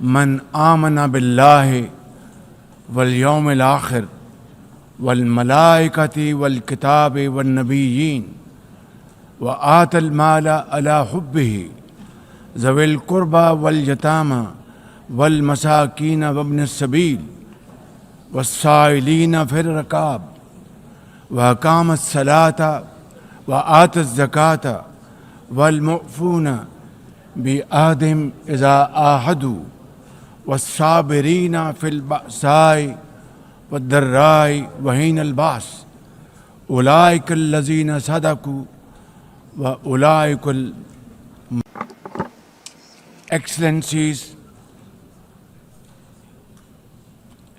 من آمن بالله واليوم الآخر والملائكة والكتاب والنبيين وآتى المال على حبه ذوي القربى واليتامى والمساكين وابن السبيل والسائلين في الركاب وأقام الصلاة وآتى الزكاة والمؤفون بعهدهم إذا عاهدوا والصابرين في البأساء والضراء وحين البأس أولئك الذين صدقوا وأولئك Excellencies,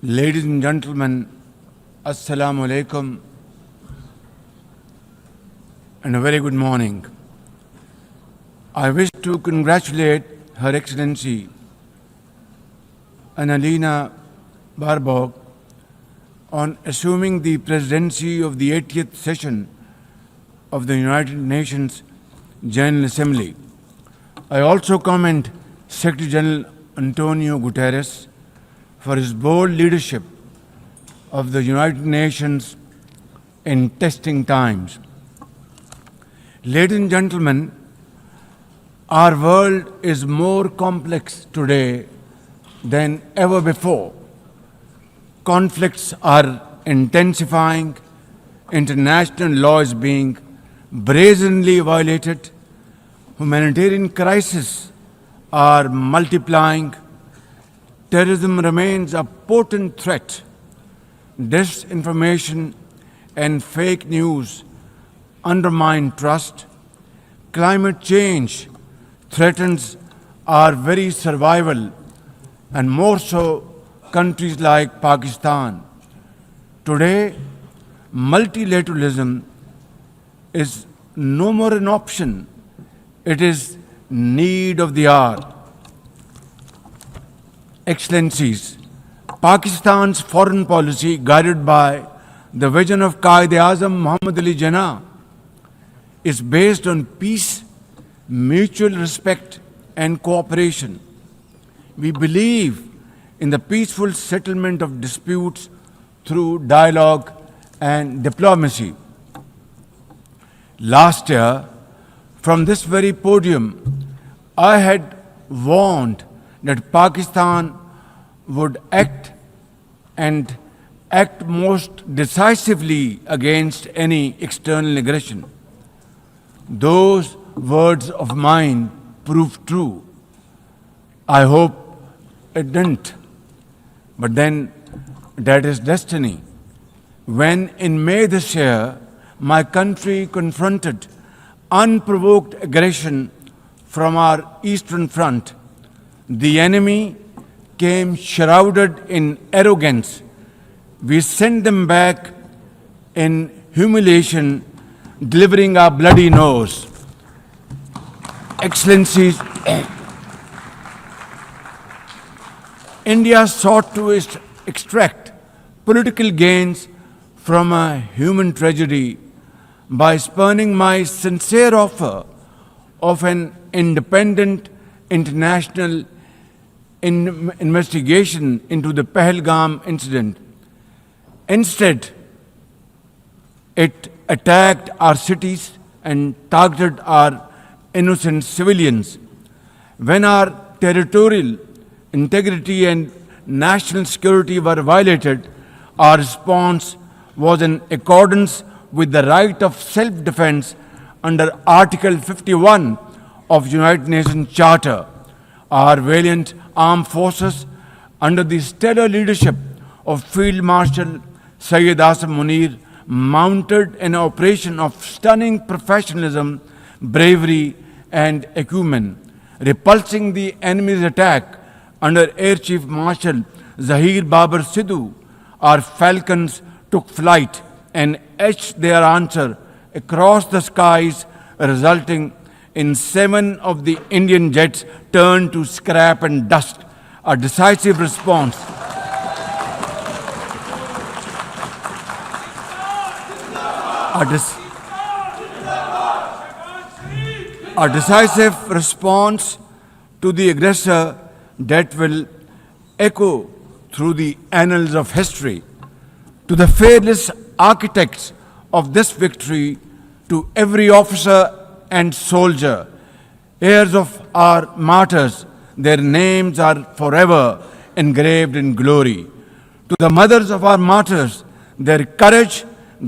ladies and gentlemen, Assalamu alaikum and a very good morning. I wish to congratulate Her Excellency Annalena Baerbock on assuming the presidency of the 80th session of the United Nations General Assembly. I also commend Secretary General Antonio Guterres for his bold leadership of the United Nations in testing times. Ladies and gentlemen, our world is more complex today than ever before. Conflicts are intensifying, international law is being brazenly violated, humanitarian crises are multiplying, terrorism remains a potent threat, disinformation and fake news undermine trust, climate change threatens our very survival, and more so countries like Pakistan. Today, multilateralism is no more an option. It is need of the hour. Excellencies, Pakistan's foreign policy, guided by the vision of Quaid-e-Azam Muhammad Ali Jinnah, is based on peace, mutual respect and cooperation. We believe in the peaceful settlement of disputes through dialogue and diplomacy. Last year, from this very podium, I had warned that Pakistan would act most decisively against any external aggression. Those words of mine proved true. I hope it didn't. But then that is destiny. When in May this year, my country confronted unprovoked aggression from our eastern front, the enemy came shrouded in arrogance. We sent them back in humiliation, delivering our bloody nose. Excellencies, India sought to extract political gains from a human tragedy by spurning my sincere offer of an independent international investigation into the Pahalgam incident. Instead, it attacked our cities and targeted our innocent civilians. When our territorial integrity and national security were violated, our response was in accordance with the right of self-defense under Article 51 of United Nations Charter. Our valiant armed forces, under the stellar leadership of Field Marshal Syed Asim Munir, mounted an operation of stunning professionalism, bravery and acumen, repulsing the enemy's attack under Air Chief Marshal Zahir Babar Sidhu. Our falcons took flight and etched their answer across the skies, resulting in 7 of the Indian jets turned to scrap and dust. A decisive response. A decisive response to the aggressor that will echo through the annals of history. To the fearless architects of this victory, to every officer and soldier, heirs of our martyrs, their names are forever engraved in glory. To the mothers of our martyrs, their courage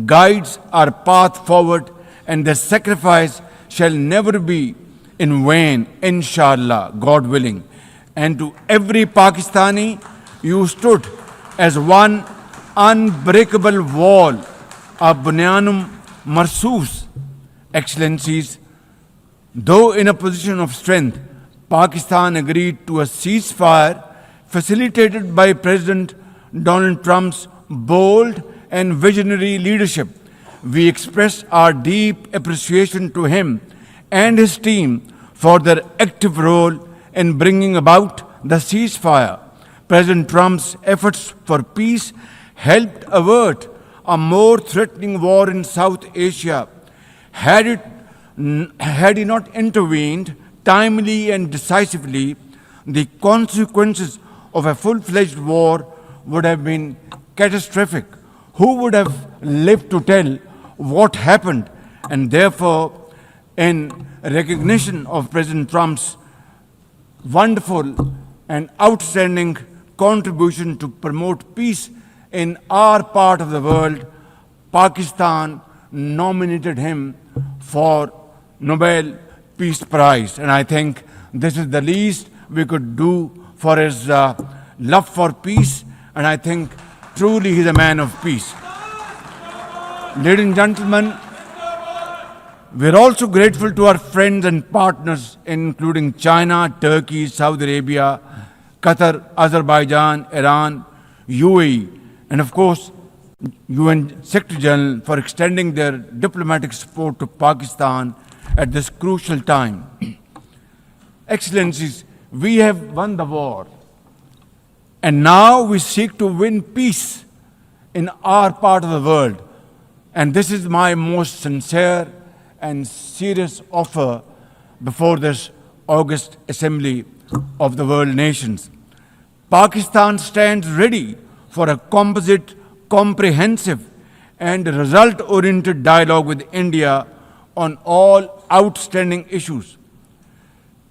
guides our path forward, and their sacrifice shall never be in vain, inshallah, God willing. And to every Pakistani, you stood as one unbreakable wall, a bunyanum marsus. Excellencies, though in a position of strength, Pakistan agreed to a ceasefire facilitated by President Donald Trump's bold and visionary leadership. We express our deep appreciation to him and his team for their active role in bringing about the ceasefire. President Trump's efforts for peace helped avert a more threatening war in South Asia. Had he not intervened timely and decisively, the consequences of a full-fledged war would have been catastrophic. Who would have lived to tell what happened? And therefore, in recognition of President Trump's wonderful and outstanding contribution to promote peace in our part of the world, Pakistan nominated him for Nobel Peace Prize. And I think this is the least we could do for his love for peace. And I think truly he's a man of peace. Ladies and gentlemen, we're also grateful to our friends and partners, including China, Turkey, Saudi Arabia, Qatar, Azerbaijan, Iran, UAE, and of course, UN Secretary General for extending their diplomatic support to Pakistan at this crucial time. Excellencies, we have won the war, and now we seek to win peace in our part of the world. And this is my most sincere and serious offer before this August Assembly of the World Nations. Pakistan stands ready for a composite, comprehensive, and result-oriented dialogue with India on all outstanding issues.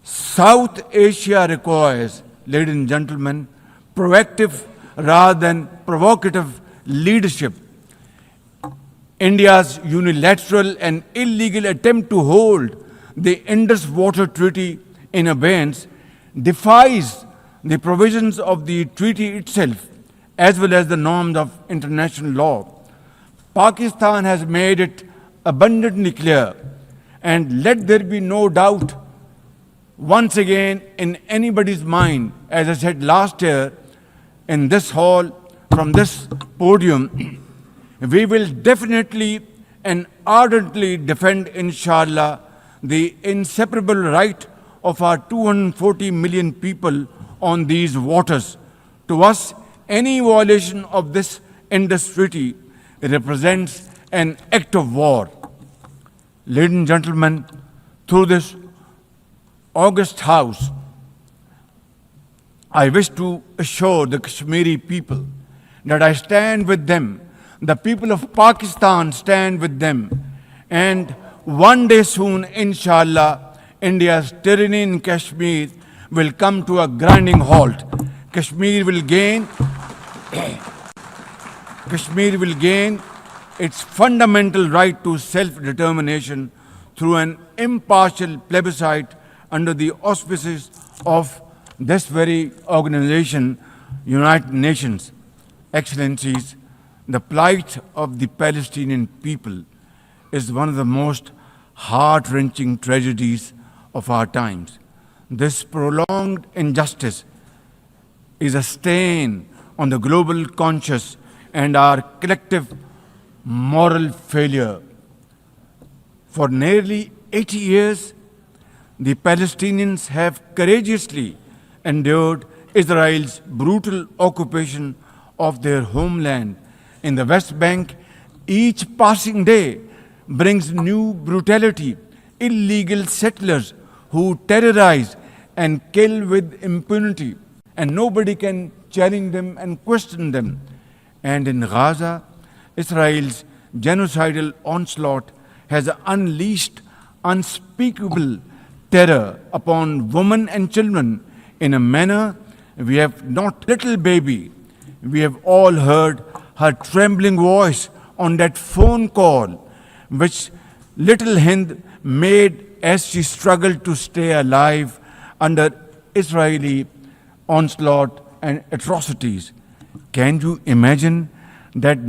South Asia requires, ladies and gentlemen, proactive rather than provocative leadership. India's unilateral and illegal attempt to hold the Indus Water Treaty in abeyance defies the provisions of the treaty itself, as well as the norms of international law. Pakistan has made it abundantly clear, and let there be no doubt once again in anybody's mind, as I said last year in this hall, from this podium, we will definitely and ardently defend, inshallah, the inseparable right of our 240 million people on these waters. To us, any violation of this Indus Treaty represents an act of war. Ladies and gentlemen, through this august House, I wish to assure the Kashmiri people that I stand with them. The people of Pakistan stand with them. And one day soon, inshallah, India's tyranny in Kashmir will come to a grinding halt. Kashmir will gain its fundamental right to self-determination through an impartial plebiscite under the auspices of this very organization, United Nations. Excellencies, the plight of the Palestinian people is one of the most heart-wrenching tragedies of our times. This prolonged injustice is a stain on the global conscience and our collective moral failure. For nearly 80 years, the Palestinians have courageously endured Israel's brutal occupation of their homeland in the West Bank. Each passing day brings new brutality, illegal settlers who terrorize and kill with impunity, and nobody can challenge them and question them. And in Gaza, Israel's genocidal onslaught has unleashed unspeakable terror upon women and children in a manner we have not. Little baby, we have all heard her trembling voice on that phone call, which little Hind made as she struggled to stay alive under Israeli onslaught and atrocities. Can you imagine that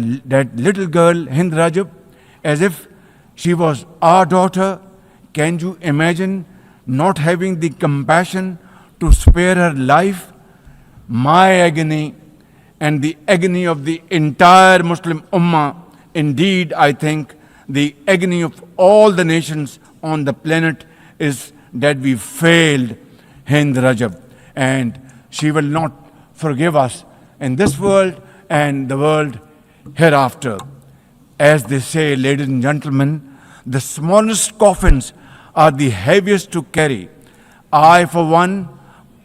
little girl, Hind Rajab, as if she was our daughter? Can you imagine not having the compassion to spare her life? My agony and the agony of the entire Muslim Ummah, indeed, I think, the agony of all the nations on the planet is that we failed Hind Rajab, and she will not forgive us in this world and the world hereafter. As they say, ladies and gentlemen, the smallest coffins are the heaviest to carry. I, for one,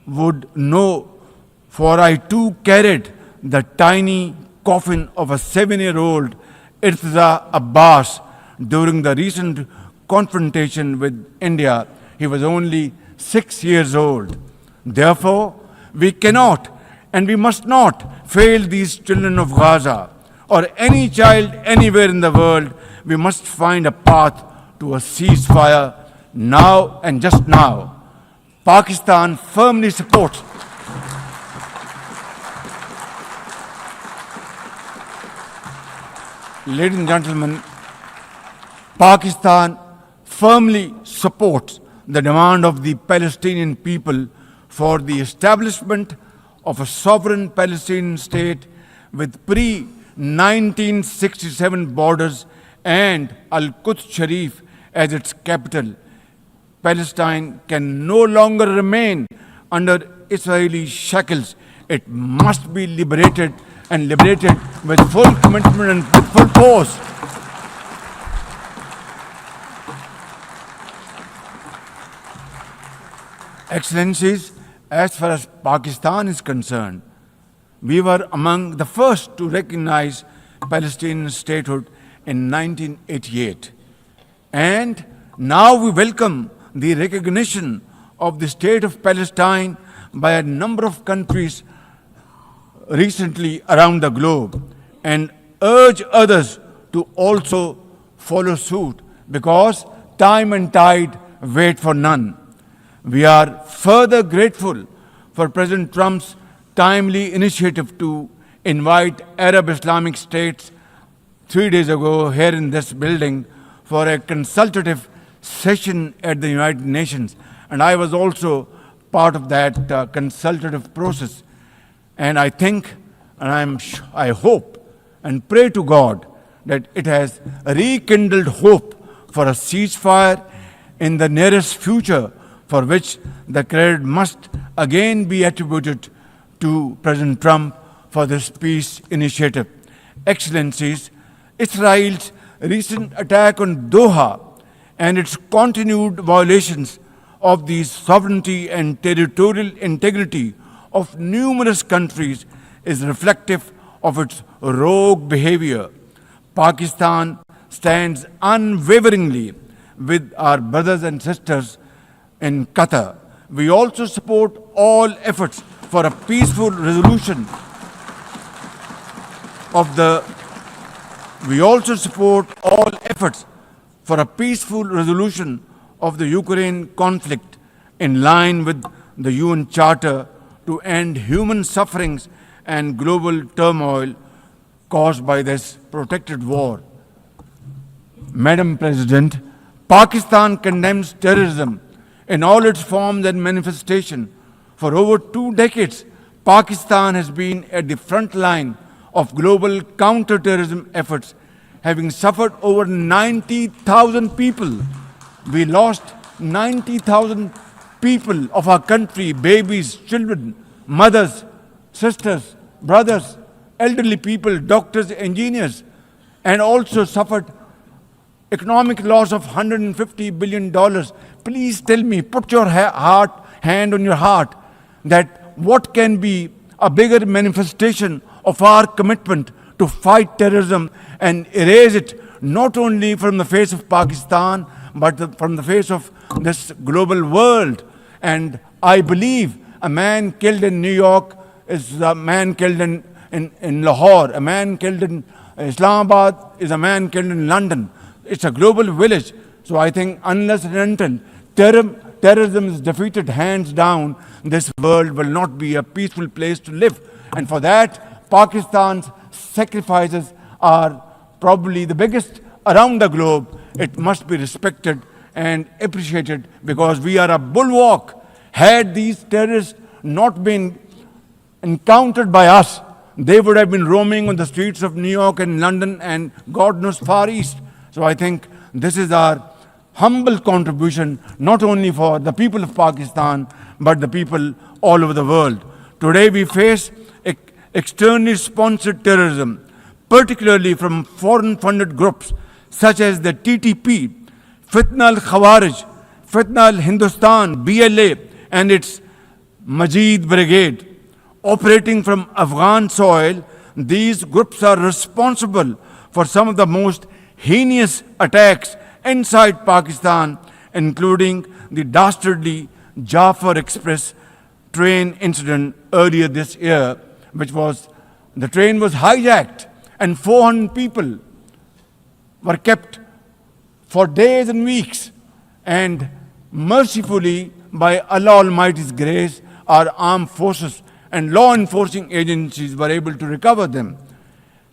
would know, for I too carried the tiny coffin of a 7-year-old Irtiza Abbas during the recent confrontation with India. He was only 6 years old. Therefore, we cannot and we must not fail these children of Gaza or any child anywhere in the world. We must find a path to a ceasefire now and just now. Pakistan firmly supports Ladies and gentlemen, Pakistan firmly supports the demand of the Palestinian people for the establishment of a sovereign Palestinian state with pre-1967 borders and Al-Quds Sharif as its capital. Palestine can no longer remain under Israeli shackles. It must be liberated, and liberated with full commitment and with full force. Excellencies, as far as Pakistan is concerned, we were among the first to recognize Palestinian statehood in 1988. And now we welcome the recognition of the state of Palestine by a number of countries recently around the globe, and urge others to also follow suit, because time and tide wait for none. We are further grateful for President Trump's timely initiative to invite Arab Islamic states 3 days ago here in this building for a consultative session at the United Nations. And I was also part of that consultative process. And I think, and I hope and pray to God that it has rekindled hope for a ceasefire in the nearest future, for which the credit must again be attributed to President Trump for this peace initiative. Excellencies, Israel's recent attack on Doha and its continued violations of the sovereignty and territorial integrity of numerous countries is reflective of its rogue behavior. Pakistan stands unwaveringly with our brothers and sisters in Qatar. We also support all efforts for a peaceful resolution of the Ukraine conflict in line with the UN Charter to end human sufferings and global turmoil caused by this protracted war. Madam President, Pakistan condemns terrorism in all its forms and manifestations. For over 2 decades, Pakistan has been at the front line of global counterterrorism efforts, having suffered over 90,000 people. We lost 90,000 people of our country, babies, children, mothers, sisters, brothers, elderly people, doctors, engineers, and also suffered economic loss of $150 billion. Please tell me, put your hand on your heart, that what can be a bigger manifestation of our commitment to fight terrorism and erase it not only from the face of Pakistan, but from the face of this global world. And I believe a man killed in New York is a man killed in Lahore. A man killed in Islamabad is a man killed in London. It's a global village. So I think unless and until terrorism is defeated hands down, this world will not be a peaceful place to live. And for that, Pakistan's sacrifices are probably the biggest around the globe. It must be respected and appreciated because we are a bulwark. Had these terrorists not been encountered by us, they would have been roaming on the streets of New York and London and God knows Far East. So I think this is our humble contribution, not only for the people of Pakistan, but the people all over the world. Today we face externally sponsored terrorism, particularly from foreign-funded groups such as the TTP, Fitna al-Khawarij, Fitna al-Hindustan, BLA, and its Majid Brigade. Operating from Afghan soil, these groups are responsible for some of the most heinous attacks inside Pakistan, including the dastardly Jafar Express train incident earlier this year, the train was hijacked and 400 people were kept for days and weeks. And mercifully, by Allah Almighty's grace, our armed forces and law enforcing agencies were able to recover them.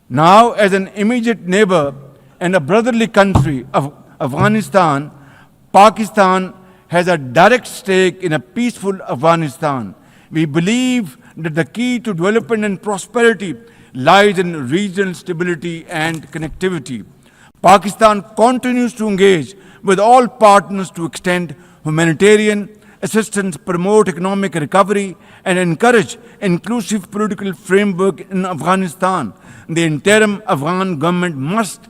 Now, as an immediate neighbor and a brotherly country of Afghanistan, Pakistan has a direct stake in a peaceful Afghanistan. We believe that the key to development and prosperity lies in regional stability and connectivity. Pakistan continues to engage with all partners to extend humanitarian assistance, promote economic recovery, and encourage inclusive political framework in Afghanistan. The interim Afghan government must,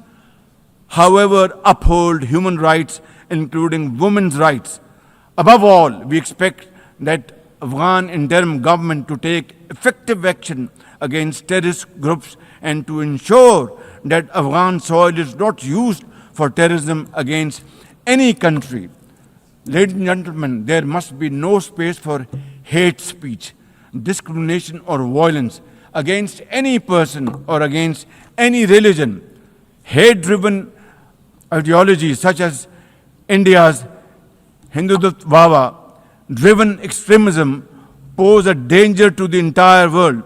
however, uphold human rights, including women's rights. Above all, we expect that Afghan interim government to take effective action against terrorist groups and to ensure that Afghan soil is not used for terrorism against any country. Ladies and gentlemen, there must be no space for hate speech, discrimination or violence against any person or against any religion. Hate-driven ideologies such as India's Hindutva-driven extremism pose a danger to the entire world.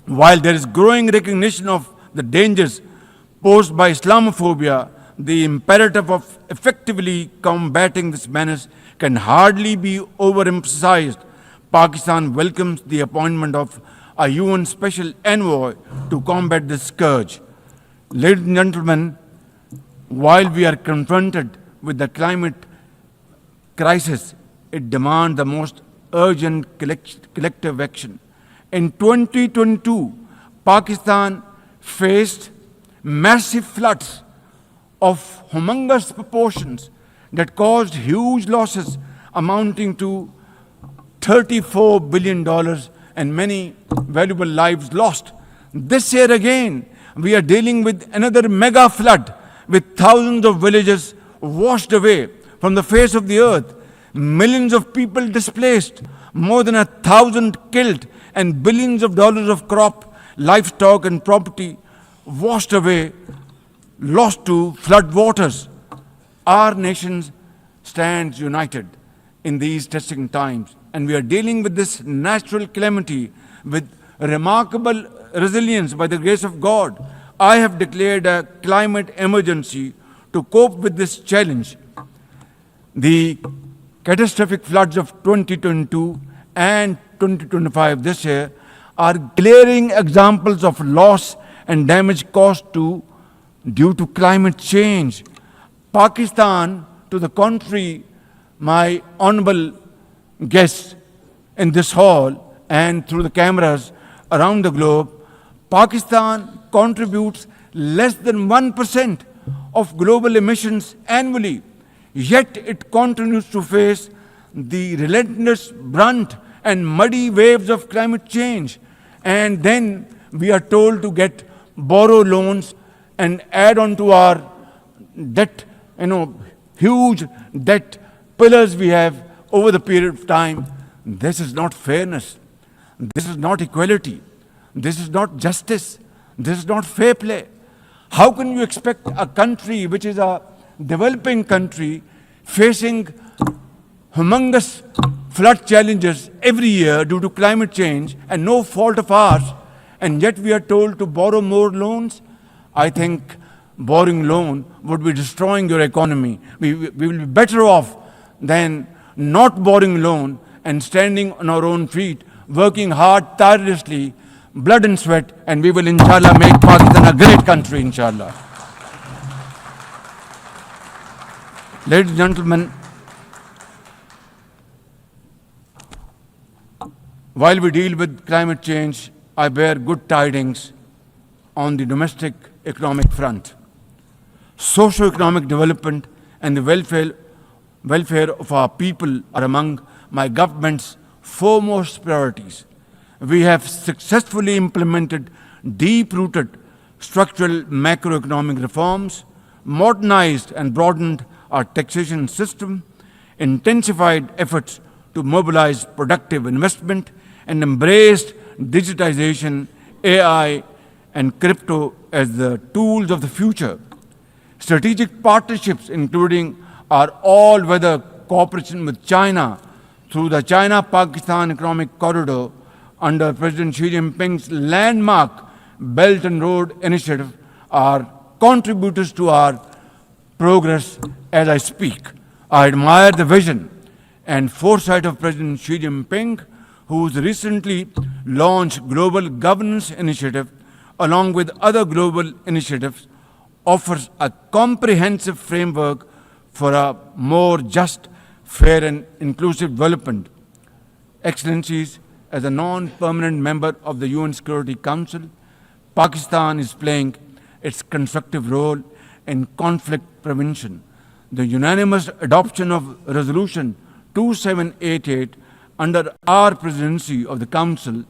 While there is growing recognition of the dangers posed by Islamophobia, the imperative of effectively combating this menace can hardly be overemphasized. Pakistan welcomes the appointment of a UN Special Envoy to combat this scourge. Ladies and gentlemen, while we are confronted with the climate crisis, it demands the most urgent collective action. In 2022, Pakistan faced massive floods of humongous proportions that caused huge losses amounting to $34 billion and many valuable lives lost. This year again, we are dealing with another mega flood with thousands of villages washed away from the face of the earth, millions of people displaced, more than 1,000 killed, and billions of dollars of crop, livestock, and property washed away, lost to flood waters. Our nation stands united in these testing times, and we are dealing with this natural calamity with remarkable resilience by the grace of God. I have declared a climate emergency to cope with this challenge. The catastrophic floods of 2022 and 2025 this year are glaring examples of loss and damage caused due to climate change. Pakistan, to the contrary, my honorable guests in this hall and through the cameras around the globe, Pakistan contributes less than 1% of global emissions annually, yet it continues to face the relentless brunt and muddy waves of climate change. And then we are told to borrow loans and add on to our debt, huge debt pillars we have over the period of time. This is not fairness. This is not equality. This is not justice. This is not fair play. How can you expect a country which is a developing country facing humongous flood challenges every year due to climate change and no fault of ours, and yet we are told to borrow more loans? I think borrowing loan would be destroying your economy. We will be better off than not borrowing loan and standing on our own feet, working hard, tirelessly, blood and sweat, and we will, inshallah, make Pakistan a great country, inshallah. Ladies and gentlemen, while we deal with climate change, I bear good tidings on the domestic economic front. Socio-economic development and the welfare of our people are among my government's foremost priorities. We have successfully implemented deep-rooted structural macroeconomic reforms, modernized and broadened our taxation system, intensified efforts to mobilize productive investment, and embraced digitization, AI, and crypto as the tools of the future. Strategic partnerships, including our all-weather cooperation with China through the China-Pakistan Economic Corridor under President Xi Jinping's landmark Belt and Road Initiative, are contributors to our progress as I speak. I admire the vision and foresight of President Xi Jinping, whose recently launched Global Governance Initiative, along with other global initiatives, offers a comprehensive framework for a more just, fair, and inclusive development. Excellencies, as a non-permanent member of the UN Security Council, Pakistan is playing its constructive role in conflict prevention. The unanimous adoption of Resolution 2788 under our presidency of the Council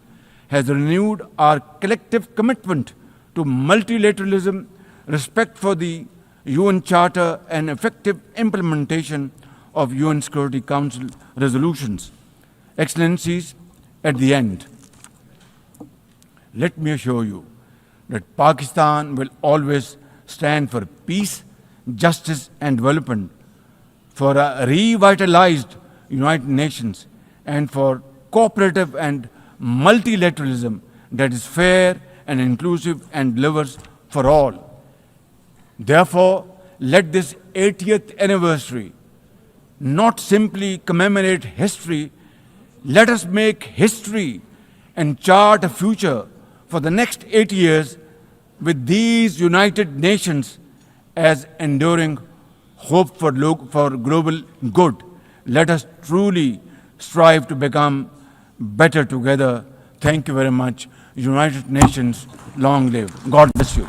has renewed our collective commitment to multilateralism, respect for the UN Charter, and effective implementation of UN Security Council resolutions. Excellencies, at the end, let me assure you that Pakistan will always stand for peace, justice, and development, for a revitalized United Nations, and for cooperative and multilateralism that is fair and inclusive and delivers for all. Therefore, let this 80th anniversary not simply commemorate history, let us make history and chart a future for the next 80 years with these United Nations as enduring hope for global good. Let us truly strive to become better together. Thank you very much. United Nations, long live. God bless you.